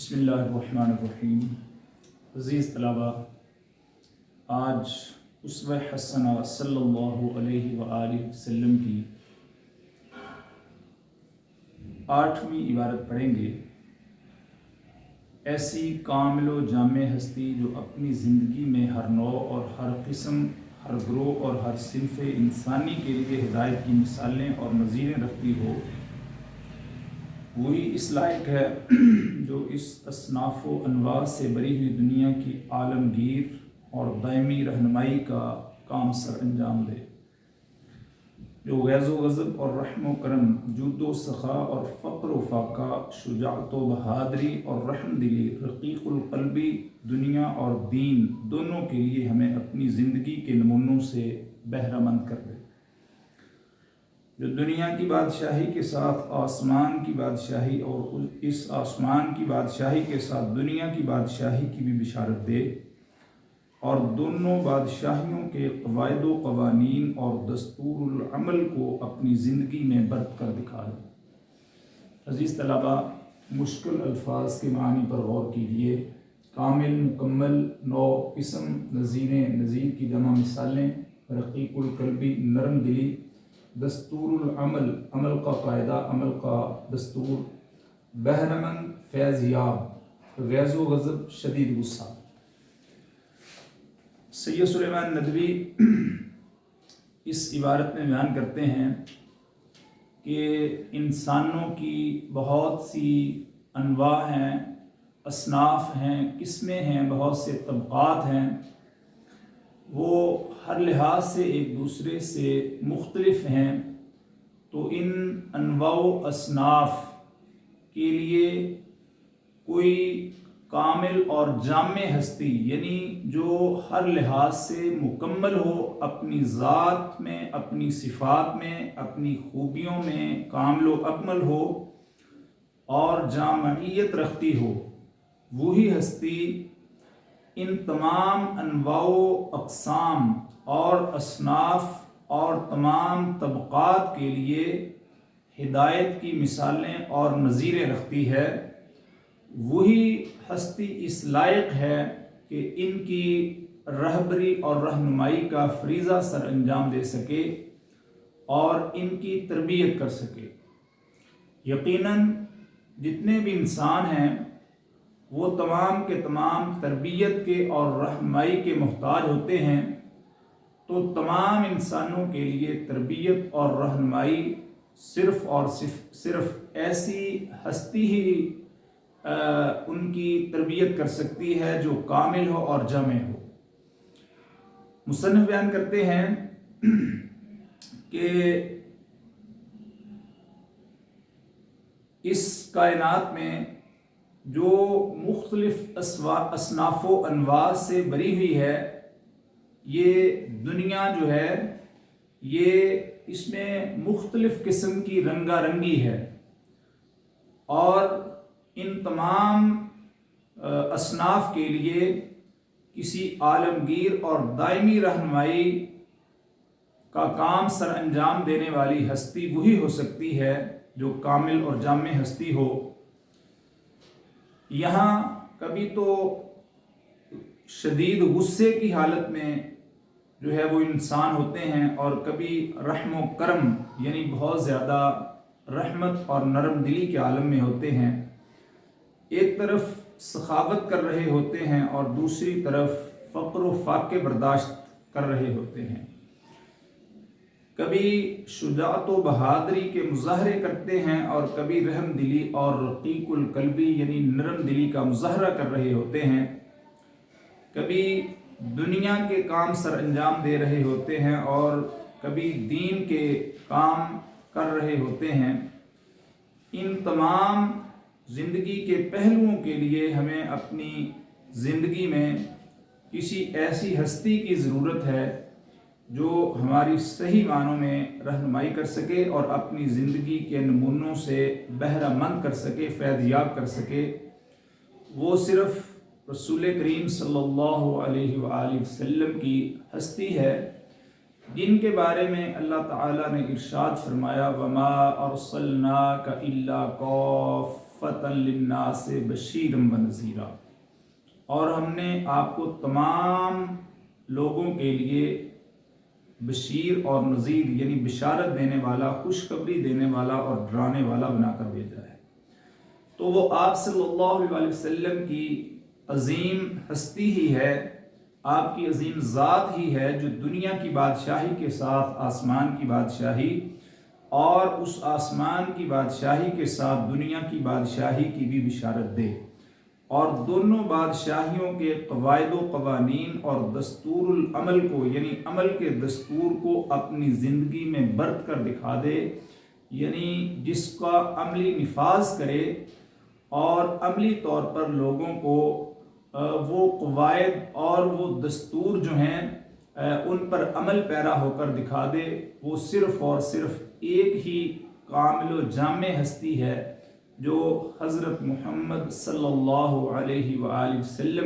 बिस्मिल्लाहिर्रहमानिर्रहीम। अज़ीज़ तलबा, आज उसवा हसना सल्लल्लाहु अलैहि वआलिहि वसल्लम की 8वीं इबारत पढ़ेंगे। ऐसी कामिलो जामे हस्ती जो अपनी ज़िंदगी में हर नौ और हर किस्म, हर ग्रोह और हर सिनफ़ इंसानी के लिए हिदायत की मिसालें और नज़ीरें रखती हो, वही इस लायक है जो इस असनाफ़ व अनवा से भरी हुई दुनिया की आलमगीर और दायमी रहनुमाई का काम सर अंजाम दे, जो ग़ैज़ो ग़ज़ब और रहम व करम, जुदो सख़ा और फ़क्र व फाका, शुजाअत व बहादरी और रहम दिली, रक़ीक़ुल क़ल्बी, दुनिया और दीन दोनों के लिए हमें अपनी ज़िंदगी के नमूनों से बहरामंद कर दे, जो दुनिया की बादशाही के साथ आसमान की बादशाही और इस आसमान की बादशाही के साथ दुनिया की बादशाही की भी बिशारत दे, और दोनों बादशाहियों के क़वाइद व क़वानीन और दस्तूरुल अमल को अपनी ज़िंदगी में बरत कर दिखा दे। अज़ीज़ तलबा, मुश्किल अल्फाज के मानी पर गौर कीजिए। कामिल, मुकम्मल, नौ किस्म, नज़ीरें, नज़ीर की जमा मिसालें, रक़ीक़ुल क़ल्बी, नरम दिली, दस्तूरुल अमल, अमल का कायदा, अमल का दस्तूर, बहरमंद, फैज़ याब, ग़ैज़ो ग़ज़ब, शदीद गुस्सा। सैयद सुलेमान नदवी इस इबारत में बयान करते हैं कि इंसानों की बहुत सी अनवा हैं, असनाफ़ हैं, किस्में हैं, बहुत से तबक़ात हैं, वो हर लिहाज से एक दूसरे से मुख्तलिफ़ हैं। तो इन अनवा व असनाफ़ के लिए कोई कामिल और जामे हस्ती, यानी जो हर लिहाज से मुकम्मल हो, अपनी ज़ात में, अपनी सिफ़ात में, अपनी खूबियों में कामिल व अकमल हो और जामइयत रखती हो, वही हस्ती इन तमाम अनवा व अक़साम और असनाफ़ और तमाम तबक़ात के लिए हिदायत की मिसालें और नज़ीरें रखती है। वही हस्ती इस लायक है कि इनकी रहबरी और रहनुमाई का फ़रीज़ा सर अंजाम दे सके और इनकी तरबियत कर सके। यकीनन जितने भी इंसान हैं वो तमाम के तमाम तरबियत के और रहनुमाई के मोहताज होते हैं। तो तमाम इंसानों के लिए तरबियत और रहनुमाई सिर्फ़ और सिर्फ ऐसी हस्ती ही उनकी तरबियत कर सकती है जो कामिल हो और जामे हो। मुसन्निफ़ बयान करते हैं कि इस कायनात में जो मुख्तलिफ़ असनाफ़ व अनवा से भरी हुई है, ये दुनिया जो है ये इसमें मुख्तलिफ़ किस्म की रंगारंगी है, और इन तमाम असनाफ़ के लिए किसी आलमगीर और दायमी रहनुमाई का काम सर अंजाम देने वाली हस्ती वही हो सकती है जो कामिल और जामे हस्ती हो। यहाँ कभी तो शदीद गुस्से की हालत में जो है वो इंसान होते हैं, और कभी रहम व करम यानी बहुत ज़्यादा रहमत और नरम दिली के आलम में होते हैं। एक तरफ सखावत कर रहे होते हैं और दूसरी तरफ फ़क्र व फाके बर्दाश्त कर रहे होते हैं। कभी शुजाअत व बहादरी के मुज़ाहरे करते हैं और कभी रहम दिली और रक़ीक़ुल क़ल्बी यानी नरम दिली का मुज़ाहरा कर रहे होते हैं। कभी दुनिया के काम सर अंजाम दे रहे होते हैं और कभी दीन के काम कर रहे होते हैं। इन तमाम ज़िंदगी के पहलुओं के लिए हमें अपनी ज़िंदगी में किसी ऐसी हस्ती की ज़रूरत है जो हमारी सही मानों में रहनुमाई कर सके और अपनी ज़िंदगी के नमूनों से बहरामंद कर सके, फैज़याब कर सके। वो सिर्फ़ रसूल करीम सल्लल्लाहु अलैहि वसल्लम की हस्ती है, जिनके बारे में अल्लाह ताला ने इरशाद फरमाया, वमा अर्सलनाका इल्ला کافۃ للناس بشیرا ونذیرا، اور ہم نے آپ کو تمام لوگوں کے لیے بشیر اور نذیر یعنی بشارت دینے والا، خوشخبری دینے والا اور ڈرانے والا بنا کر بھیجا ہے۔ تو وہ آپ صلی اللہ علیہ وسلم کی عظیم ہستی ہی ہے، آپ کی عظیم ذات ہی ہے جو دنیا کی بادشاہی کے ساتھ آسمان کی بادشاہی، اور اس آسمان کی بادشاہی کے ساتھ دنیا کی بادشاہی کی بھی بشارت دے، اور دونوں بادشاہیوں کے قواعد و قوانین اور دستور العمل کو یعنی عمل کے دستور کو اپنی زندگی میں برت کر دکھا دے، یعنی جس کا عملی نفاذ کرے اور عملی طور پر لوگوں کو وہ قواعد اور وہ دستور جو ہیں ان پر عمل پیرا ہو کر دکھا دے۔ وہ صرف اور صرف ایک ہی کامل و جامع ہستی ہے جو حضرت محمد صلی اللہ علیہ وآلہ وسلم